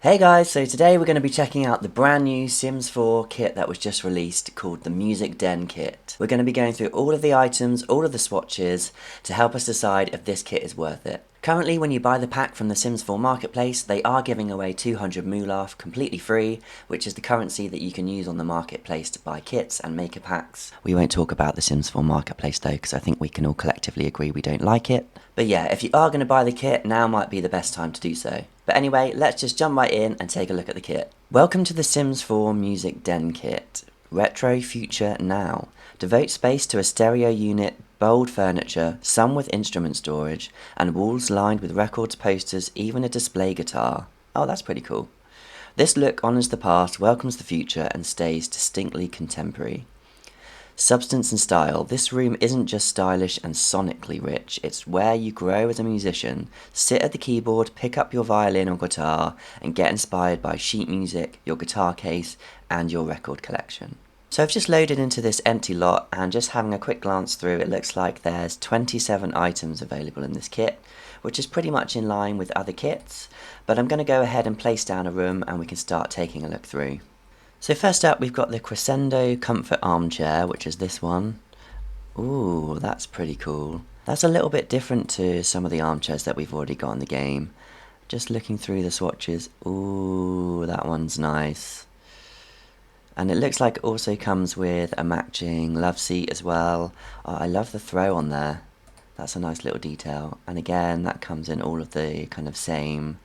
Hey guys, so today we're going to be checking out the brand new Sims 4 kit that was just released called the Music Den kit. We're going to be going through all of the items, all of the swatches, to help us decide if this kit is worth it. Currently, when you buy the pack from the Sims 4 marketplace, they are giving away 200 moolah completely free, which is the currency that you can use on the marketplace to buy kits and maker packs. We won't talk about the Sims 4 marketplace though, because I think we can all collectively agree we don't like it. But yeah, if you are going to buy the kit, now might be the best time to do so. But anyway, let's just jump right in and take a look at the kit. Welcome to the Sims 4 Music Den kit. Retro Future Now. Devote space to a stereo unit, bold furniture, some with instrument storage, and walls lined with records, posters, even a display guitar. Oh, that's pretty cool. This look honours the past, welcomes the future, and stays distinctly contemporary. Substance and style. This room isn't just stylish and sonically rich, it's where you grow as a musician. Sit at the keyboard, pick up your violin or guitar, and get inspired by sheet music, your guitar case, and your record collection. So I've just loaded into this empty lot, and just having a quick glance through, it looks like there's 27 items available in this kit, which is pretty much in line with other kits, but I'm going to go ahead and place down a room and we can start taking a look through. So first up, we've got the Crescendo Comfort Armchair, which is this one. Ooh, that's pretty cool. That's a little bit different to some of the armchairs that we've already got in the game. Just looking through the swatches, ooh, that one's nice. And it looks like it also comes with a matching love seat as well. Oh, I love the throw on there. That's a nice little detail. And again, that comes in all of the kind of same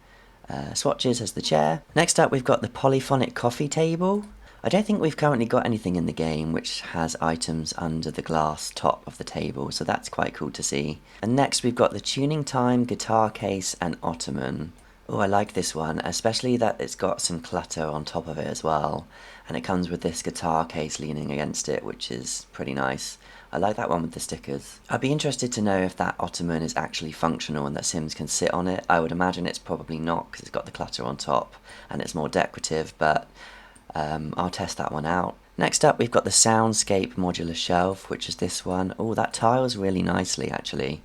swatches as the chair. Next up, we've got the Polyphonic Coffee Table. I don't think we've currently got anything in the game which has items under the glass top of the table, so that's quite cool to see. And next we've got the Tuning Time Guitar Case and Ottoman. Oh, I like this one, especially that it's got some clutter on top of it as well. And it comes with this guitar case leaning against it, which is pretty nice. I like that one with the stickers. I'd be interested to know if that ottoman is actually functional and that Sims can sit on it. I would imagine it's probably not because it's got the clutter on top and it's more decorative, but I'll test that one out. Next up, we've got the Soundscape Modular Shelf, which is this one. Oh, that tiles really nicely actually.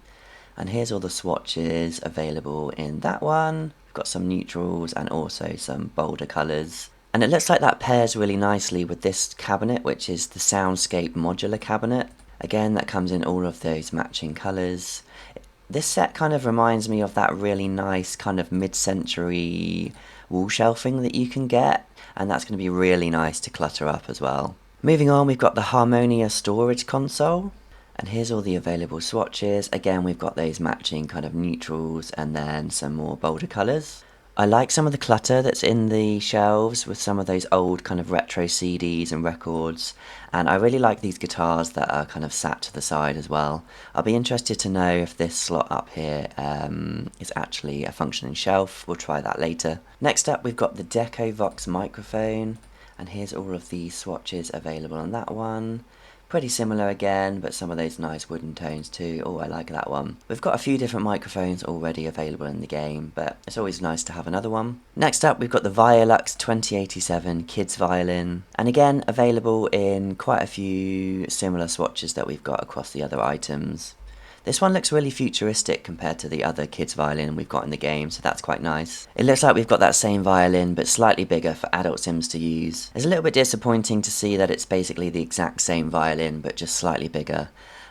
And here's all the swatches available in that one. We've got some neutrals and also some bolder colours. And it looks like that pairs really nicely with this cabinet, which is the Soundscape Modular Cabinet. Again, that comes in all of those matching colours. This set kind of reminds me of that really nice kind of mid-century wall shelving that you can get, and that's going to be really nice to clutter up as well. Moving on, we've got the Harmonia Storage Console, and here's all the available swatches. Again, we've got those matching kind of neutrals and then some more bolder colours. I like some of the clutter that's in the shelves with some of those old kind of retro CDs and records, and I really like these guitars that are kind of sat to the side as well. I'll be interested to know if this slot up here is actually a functioning shelf. We'll try that later. Next up, we've got the DecoVox microphone, and here's all of the swatches available on that one. Pretty similar again, but some of those nice wooden tones too. Oh, I like that one. We've got a few different microphones already available in the game, but it's always nice to have another one. Next up, we've got the Violux 2087 Kids Violin, and again, available in quite a few similar swatches that we've got across the other items. This one looks really futuristic compared to the other kids violin we've got in the game, so that's quite nice. It looks like we've got that same violin, but slightly bigger for adult Sims to use. It's a little bit disappointing to see that it's basically the exact same violin, but just slightly bigger.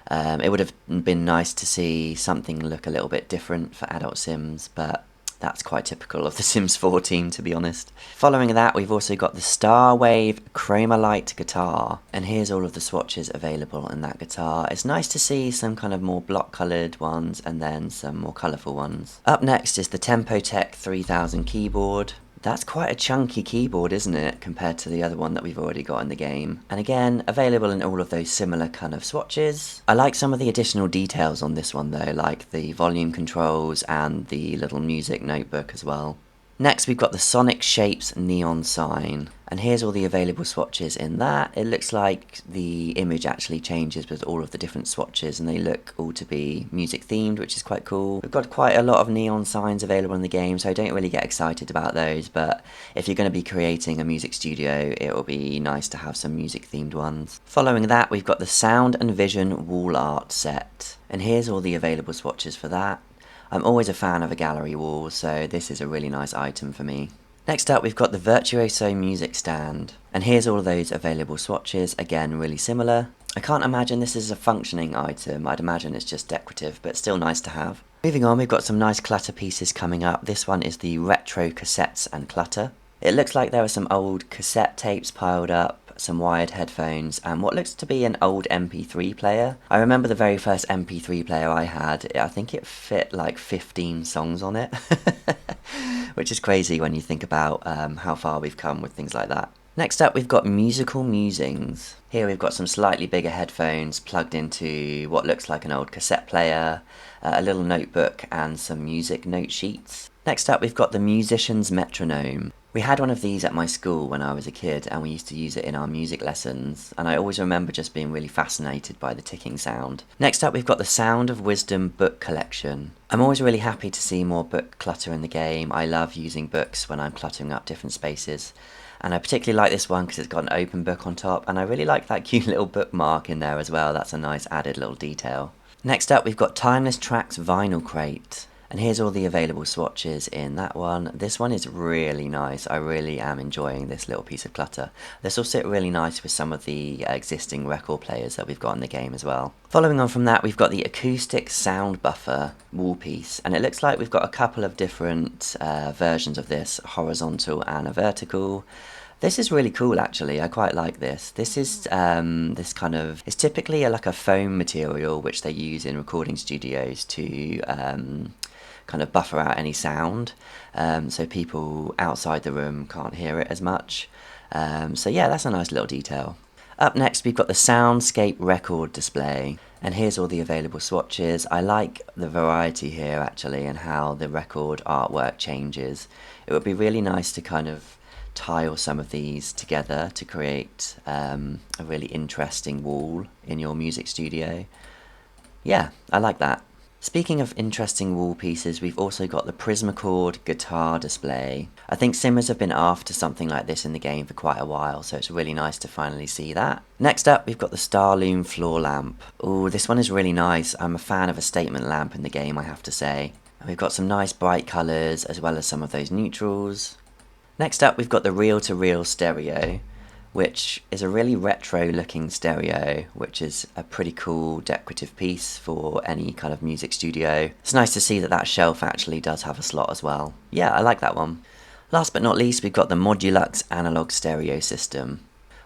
It would have been nice to see something look a little bit different for adult Sims, but that's quite typical of the Sims 4 team, to be honest. Following that, we've also got the Starwave Chromalight guitar, and here's all of the swatches available in that guitar. It's nice to see some kind of more block coloured ones and then some more colourful ones. Up next is the Tempotech 3000 keyboard. That's quite a chunky keyboard, isn't it, compared to the other one that we've already got in the game. And again, available in all of those similar kind of swatches. I like some of the additional details on this one though, like the volume controls and the little music notebook as well. Next, we've got the Sonic Shapes neon sign, and here's all the available swatches in that. It looks like the image actually changes with all of the different swatches, and they look all to be music themed, which is quite cool. We've got quite a lot of neon signs available in the game, so I don't really get excited about those, but if you're going to be creating a music studio, it will be nice to have some music themed ones. Following that, we've got the Sound and Vision wall art set, and here's all the available swatches for that. I'm always a fan of a gallery wall, so this is a really nice item for me. Next up, we've got the Virtuoso music stand. And here's all of those available swatches, again really similar. I can't imagine this is a functioning item, I'd imagine it's just decorative, but still nice to have. Moving on, we've got some nice clutter pieces coming up. This one is the Retro Cassettes and Clutter. It looks like there are some old cassette tapes piled up, some wired headphones, and what looks to be an old MP3 player. I remember the very first MP3 player I had, I think it fit like 15 songs on it, which is crazy when you think about how far we've come with things like that. Next up, we've got Musical Musings. Here we've got some slightly bigger headphones plugged into what looks like an old cassette player, a little notebook, and some music note sheets. Next up, we've got the Musician's Metronome. We had one of these at my school when I was a kid, and we used to use it in our music lessons, and I always remember just being really fascinated by the ticking sound. Next up, we've got the Sound of Wisdom book collection. I'm always really happy to see more book clutter in the game. I love using books when I'm cluttering up different spaces. And I particularly like this one because it's got an open book on top, and I really like that cute little bookmark in there as well. That's a nice added little detail. Next up, we've got Timeless Tracks Vinyl Crate. And here's all the available swatches in that one. This one is really nice. I really am enjoying this little piece of clutter. This will sit really nice with some of the existing record players that we've got in the game as well. Following on from that, we've got the Acoustic Sound Buffer wall piece. And it looks like we've got a couple of different versions of this, horizontal and a vertical. This is really cool actually, I quite like this. This is it's typically like a foam material which they use in recording studios to kind of buffer out any sound, so people outside the room can't hear it as much. So yeah, that's a nice little detail. Up next, we've got the Soundscape record display, and here's all the available swatches. I like the variety here actually, and how the record artwork changes. It would be really nice to kind of tile some of these together to create a really interesting wall in your music studio. Yeah, I like that. Speaking of interesting wall pieces, we've also got the Prismacord guitar display. I think simmers have been after something like this in the game for quite a while, so it's really nice to finally see that. Next up, we've got the Starloom floor lamp. Ooh, this one is really nice. I'm a fan of a statement lamp in the game, I have to say. And we've got some nice bright colours, as well as some of those neutrals. Next up, we've got the reel-to-reel stereo, which is a really retro looking stereo, which is a pretty cool decorative piece for any kind of music studio. It's nice to see that that shelf actually does have a slot as well. Yeah, I like that one. Last but not least, we've got the Modulux analog stereo system.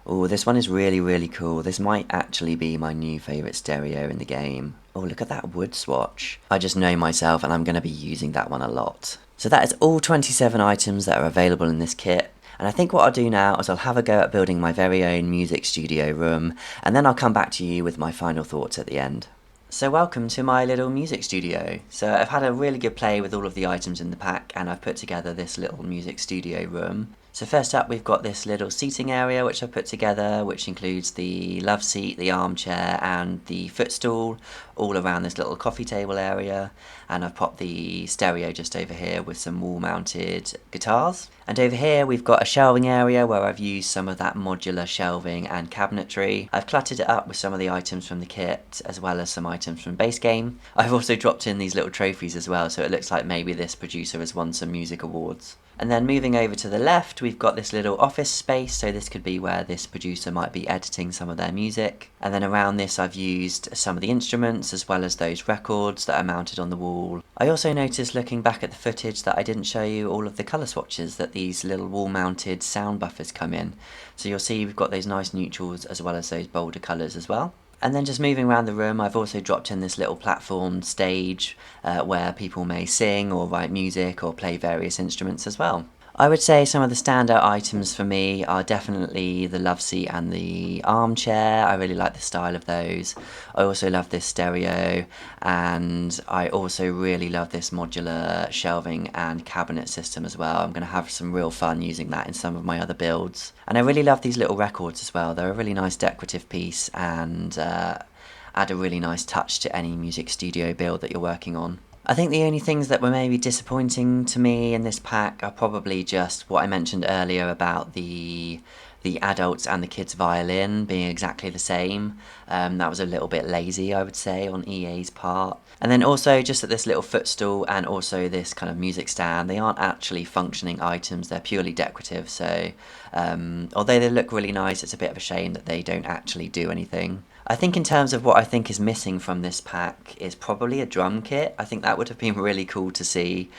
Oh, this one is really cool. This might actually be my new favourite stereo in the game. Oh, look at that wood swatch. I just know myself and I'm going to be using that one a lot. So that is all 27 items that are available in this kit. And I think what I'll do now is I'll have a go at building my very own music studio room, and then I'll come back to you with my final thoughts at the end. So welcome to my little music studio. So I've had a really good play with all of the items in the pack, and I've put together this little music studio room. So first up, we've got this little seating area which I've put together, which includes the love seat, the armchair and the footstool, all around this little coffee table area. And I've popped the stereo just over here with some wall mounted guitars. And over here we've got a shelving area where I've used some of that modular shelving and cabinetry. I've cluttered it up with some of the items from the kit, as well as some items from base game. I've also dropped in these little trophies as well, so it looks like maybe this producer has won some music awards. And then moving over to the left, we've got this little office space, so this could be where this producer might be editing some of their music. And then around this I've used some of the instruments, as well as those records that are mounted on the wall. I also noticed, looking back at the footage, that I didn't show you all of the colour swatches that these little wall-mounted sound buffers come in. So you'll see we've got those nice neutrals, as well as those bolder colours as well. And then just moving around the room, I've also dropped in this little platform stage where people may sing or write music or play various instruments as well. I would say some of the standout items for me are definitely the love seat and the armchair. I really like the style of those. I also love this stereo, and I also really love this modular shelving and cabinet system as well. I'm going to have some real fun using that in some of my other builds. And I really love these little records as well. They're a really nice decorative piece and add a really nice touch to any music studio build that you're working on. I think the only things that were maybe disappointing to me in this pack are probably just what I mentioned earlier about the the adults and the kids' violin being exactly the same. That was a little bit lazy, I would say, on EA's part. And then also just at this little footstool and also this kind of music stand, they aren't actually functioning items, they're purely decorative. So although they look really nice, it's a bit of a shame that they don't actually do anything. I think in terms of what I think is missing from this pack is probably a drum kit. I think that would have been really cool to see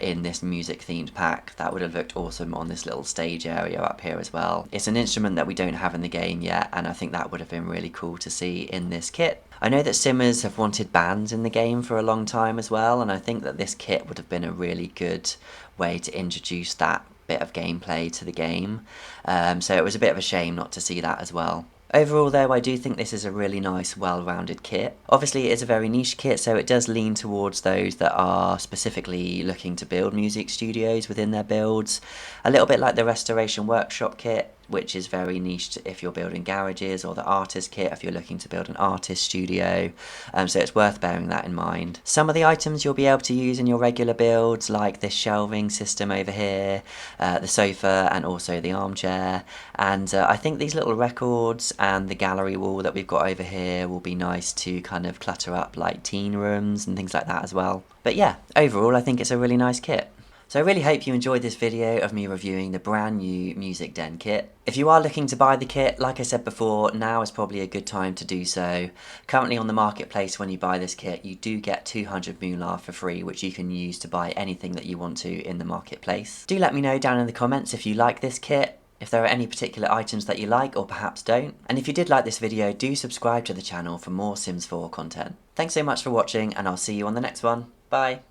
in this music themed pack. That would have looked awesome on this little stage area up here as well. It's an instrument that we don't have in the game yet, and I think that would have been really cool to see in this kit. I know that simmers have wanted bands in the game for a long time as well, and I think that this kit would have been a really good way to introduce that bit of gameplay to the game. So it was a bit of a shame not to see that as well. Overall though, I do think this is a really nice, well-rounded kit. Obviously it is a very niche kit, so it does lean towards those that are specifically looking to build music studios within their builds. A little bit like the Restoration Workshop kit, which is very niche if you're building garages, or the artist kit if you're looking to build an artist studio, so it's worth bearing that in mind. Some of the items you'll be able to use in your regular builds, like this shelving system over here, the sofa and also the armchair, and I think these little records and the gallery wall that we've got over here will be nice to kind of clutter up like teen rooms and things like that as well. But yeah, overall I think it's a really nice kit. So I really hope you enjoyed this video of me reviewing the brand new Music Den kit. If you are looking to buy the kit, like I said before, now is probably a good time to do so. Currently on the marketplace, when you buy this kit, you do get 200 moolah for free, which you can use to buy anything that you want to in the marketplace. Do let me know down in the comments if you like this kit, if there are any particular items that you like or perhaps don't. And if you did like this video, do subscribe to the channel for more Sims 4 content. Thanks so much for watching, and I'll see you on the next one. Bye!